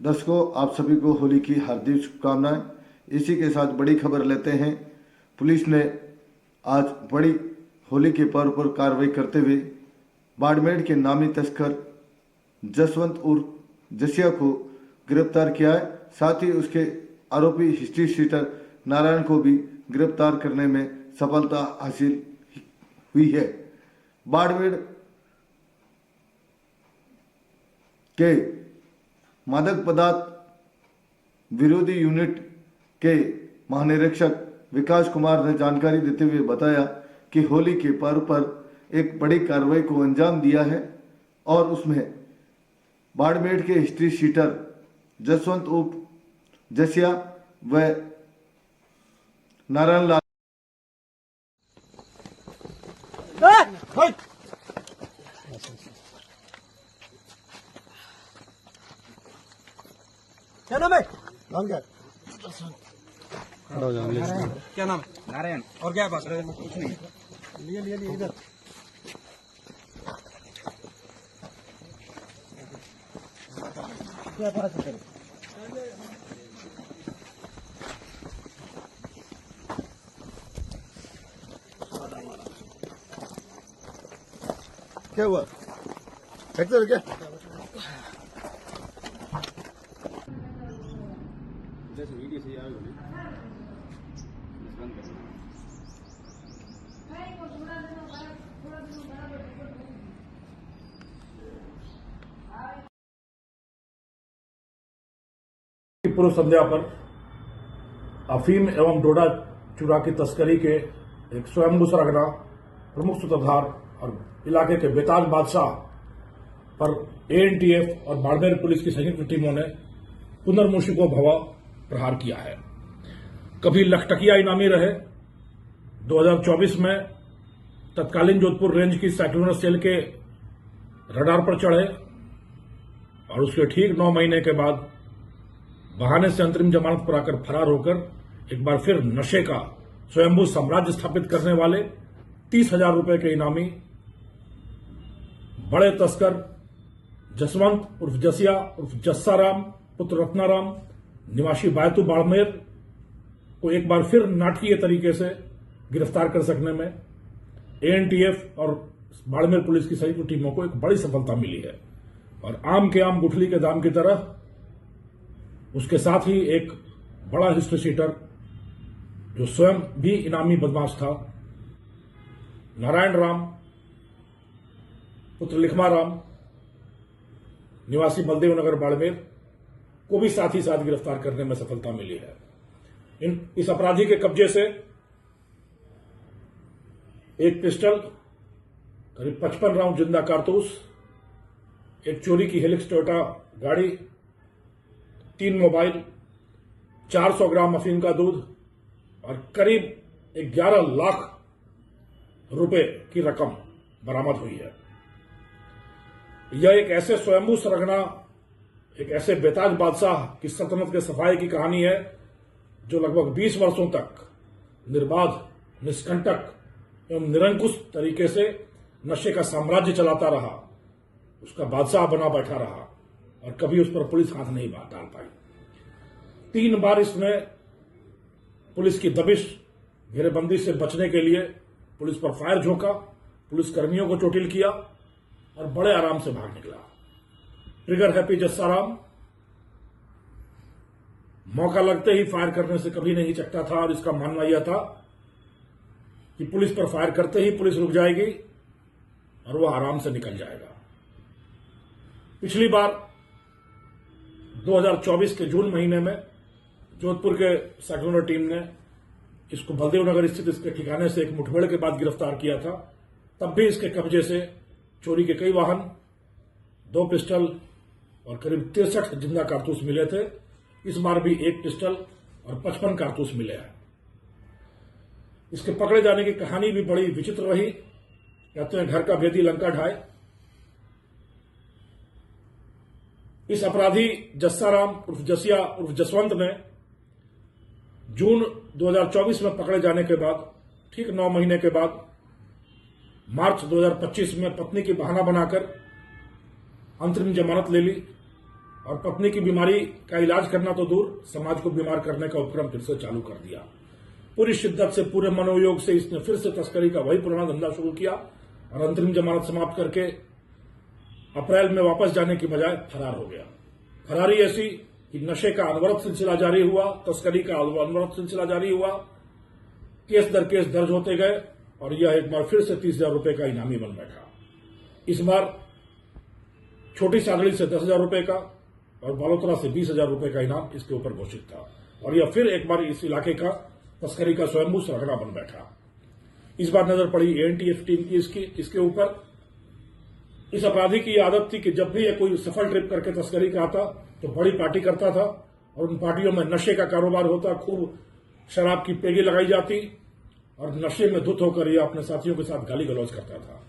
दर्शकों, आप सभी को होली की हार्दिक शुभकामनाएं। इसी के साथ बड़ी खबर लेते हैं। पुलिस ने आज बड़ी होली के पर्व पर कार्रवाई करते हुए बाड़मेर के नामी तस्कर जसवंत उर्फ जसिया को गिरफ्तार किया है। साथ ही उसके आरोपी हिस्ट्री शीटर नारायण को भी गिरफ्तार करने में सफलता हासिल हुई है। बाड़मेर के मादक पदार्थ विरोधी यूनिट के महानिरीक्षक विकास कुमार ने जानकारी देते हुए बताया कि होली के पर्व पर एक बड़ी कार्रवाई को अंजाम दिया है और उसमें बाड़मेर के हिस्ट्री शीटर जसवंत उर्फ जसिया व नारायण लाल क्या नाम है? नाम क्या? क्या नाम है? नारायण। और क्या है पास? कुछ नहीं। लिए इधर क्या पास है? क्या हुआ? फेंकते हो क्या? जैसे वीडियो से आए होने बंद कर। पूर्व संध्या पर अफीम एवं डोडा चूरा की तस्करी के एक स्वयंभू सरगना प्रमुख सूत्रधार और इलाके के बेताज बादशाह पर एएनटीएफ और बाड़मेर पुलिस की संयुक्त टीमों ने पुनर्मूषिको भव प्रहार किया है। कभी लखटकिया इनामी रहे। 2024 में तत्कालीन जोधपुर रेंज की साइक्लोनर सेल के रडार पर चढ़े और उसके ठीक 9 महीने के बाद बहाने से अंतरिम जमानत पर आकर फरार होकर एक बार फिर नशे का स्वयंभू साम्राज्य स्थापित करने वाले 30,000 रुपए के इनामी बड़े तस्कर जसवंत उर्फ जसिया उर्फ जस्साराम पुत्र रत्नाराम निवासी बायतू बाड़मेर को एक बार फिर नाटकीय तरीके से गिरफ्तार कर सकने में एएनटीएफ और बाड़मेर पुलिस की संयुक्त टीमों को एक बड़ी सफलता मिली है। और आम के आम गुठली के दाम की तरह उसके साथ ही एक बड़ा हिस्ट्री शीटर जो स्वयं भी इनामी बदमाश था, नारायण राम पुत्र लिखमा राम निवासी बलदेव नगर बाड़मेर को भी साथ ही साथ गिरफ्तार करने में सफलता मिली है। इस अपराधी के कब्जे से एक पिस्टल, करीब 55 राउंड जिंदा कारतूस, एक चोरी की हेलिक्स टोयोटा गाड़ी, 3 मोबाइल, 400 ग्राम अफीम का दूध और करीब 11 लाख रुपए की रकम बरामद हुई है। यह एक ऐसे स्वयंभू सरगना, एक ऐसे बेताज बादशाह की सल्तनत के सफाई की कहानी है जो लगभग 20 वर्षों तक निर्बाध, निष्कंटक एवं निरंकुश तरीके से नशे का साम्राज्य चलाता रहा, उसका बादशाह बना बैठा रहा और कभी उस पर पुलिस हाथ नहीं डाल पाई। 3 बार इसने पुलिस की दबिश, घेरेबंदी से बचने के लिए पुलिस पर फायर झोंका, पुलिस कर्मियों को चोटिल किया और बड़े आराम से भाग निकला। ट्रिगर हैप्पी जस्साराम मौका लगते ही फायर करने से कभी नहीं चकता था और इसका मानना यह था कि पुलिस पर फायर करते ही पुलिस रुक जाएगी और वह आराम से निकल जाएगा। पिछली बार 2024 के जून महीने में जोधपुर के साइक्लोनर टीम ने इसको बलदेव नगर स्थित इसके ठिकाने से एक मुठभेड़ के बाद गिरफ्तार किया था। तब भी इसके कब्जे से चोरी के कई वाहन, 2 पिस्टल और करीब 63 जिंदा कारतूस मिले थे। इस बार भी 1 पिस्टल और 55 कारतूस मिले हैं। इसके पकड़े जाने की कहानी भी बड़ी विचित्र रही। कहते हैं घर का भेदी लंका ढाए। इस अपराधी जस्साराम उर्फ जसिया उर्फ जसवंत ने जून 2024 में पकड़े जाने के बाद ठीक 9 महीने के बाद मार्च 2025 में पत्नी की बहाना बनाकर अंतरिम जमानत ले ली और पत्नी की बीमारी का इलाज करना तो दूर, समाज को बीमार करने का उपक्रम फिर से चालू कर दिया। पूरी शिद्दत से, पूरे मनोयोग से इसने फिर से तस्करी का वही पुराना धंधा शुरू किया और अंतरिम जमानत समाप्त करके अप्रैल में वापस जाने की बजाय फरार हो गया। फरारी ऐसी कि नशे का अनवरत सिलसिला जारी हुआ, तस्करी का अनवरत सिलसिला जारी हुआ, केस दर केस दर्ज होते गए और यह एक बार फिर से 30,000 रुपए का इनामी बन बैठा। इस बार छोटी सादड़ी से 10,000 रुपए का और बालोतरा से 20,000 रुपए का इनाम इसके ऊपर घोषित था और यह फिर एक बार इस इलाके का तस्करी का स्वयंभू सरगना बन बैठा। इस बार नजर पड़ी एएनटीएफ टीम की इसके ऊपर। इस अपराधी की आदत थी कि जब भी यह कोई सफल ट्रिप करके तस्करी का आता तो बड़ी पार्टी करता था और उन पार्टियों में नशे का कारोबार होता, खूब शराब की पेगी लगाई जाती और नशे में धुत होकर यह अपने साथियों के साथ गाली गलौज करता था।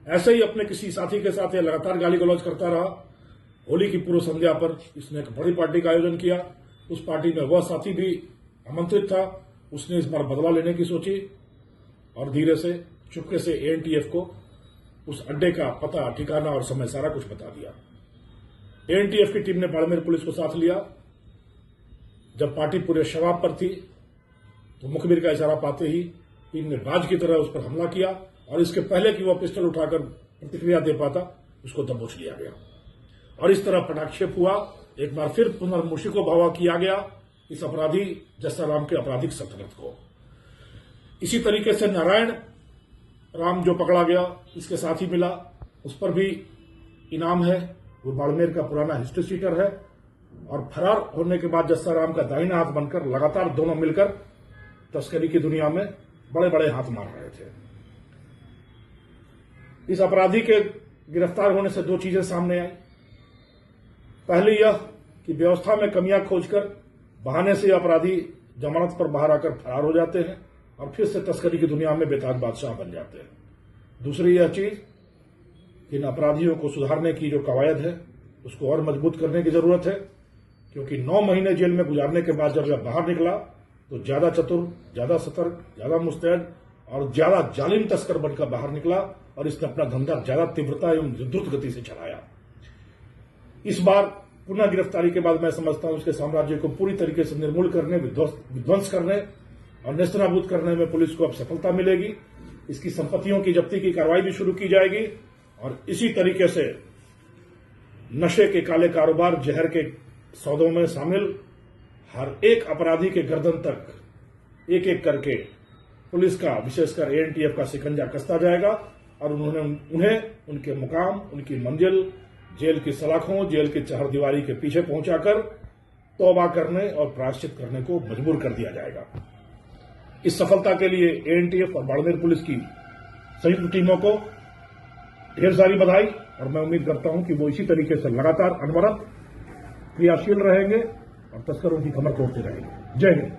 ऐसे ही अपने किसी साथी के साथ यह लगातार गाली गलौज करता रहा। होली की पूर्व संध्या पर इसने एक बड़ी पार्टी का आयोजन किया। उस पार्टी में वह साथी भी आमंत्रित था। उसने इस बार बदला लेने की सोची और धीरे से चुपके से एएनटीएफ को उस अड्डे का पता, ठिकाना और समय सारा कुछ बता दिया। एएनटीएफ की टीम ने बाड़मेर पुलिस को साथ लिया। जब पार्टी पूरे शराब पर थी तो मुखबिर का इशारा पाते ही टीम ने बाज की तरह उस पर हमला किया और इसके पहले कि वह पिस्टल उठाकर प्रतिक्रिया दे पाता, उसको दबोच लिया गया और इस तरह पटाक्षेप हुआ। एक बार फिर पुनर्मुशिको भवा किया गया इस अपराधी जस्साराम के आपराधिक सल्तनत को। इसी तरीके से नारायण राम जो पकड़ा गया, इसके साथ ही मिला, उस पर भी इनाम है। वो बाड़मेर का पुराना हिस्ट्री सीटर है और फरार होने के बाद जस्साराम का दाहिना हाथ बनकर लगातार दोनों मिलकर तस्करी की दुनिया में बड़े बड़े हाथ मार रहे थे। इस अपराधी के गिरफ्तार होने से दो चीजें सामने आई। पहली यह कि व्यवस्था में कमियां खोजकर बहाने से अपराधी जमानत पर बाहर आकर फरार हो जाते हैं और फिर से तस्करी की दुनिया में बेताज बादशाह बन जाते हैं। दूसरी यह चीज कि इन अपराधियों को सुधारने की जो कवायद है उसको और मजबूत करने की जरूरत है, क्योंकि 9 महीने जेल में गुजारने के बाद जब यह बाहर निकला तो ज्यादा चतुर, ज्यादा सतर्क, ज्यादा मुस्तैद और ज्यादा जालिम तस्कर बनकर बाहर निकला और इसने अपना धंधा ज्यादा तीव्रता एवं द्रुत गति से चलाया। इस बार पुनः गिरफ्तारी के बाद मैं समझता हूं उसके साम्राज्य को पूरी तरीके से निर्मूल करने, विध्वंस करने और नेस्तनाबूद करने में पुलिस को अब सफलता मिलेगी। इसकी संपत्तियों की जब्ती की कार्रवाई भी शुरू की जाएगी और इसी तरीके से नशे के काले कारोबार, जहर के सौदों में शामिल हर एक अपराधी के गर्दन तक एक एक करके पुलिस का, विशेषकर एएनटीएफ का शिकंजा कसता जाएगा और उन्हें उनके मुकाम, उनकी मंजिल, जेल की सलाखों, जेल की चहारदीवारी के पीछे पहुंचाकर तौबा करने और प्रायश्चित करने को मजबूर कर दिया जाएगा। इस सफलता के लिए एएनटीएफ और बाड़मेर पुलिस की संयुक्त टीमों को ढेर सारी बधाई और मैं उम्मीद करता हूं कि वो इसी तरीके से लगातार अनवरत क्रियाशील रहेंगे और तस्करों की कमर तोड़ते रहेंगे। जय हिंद।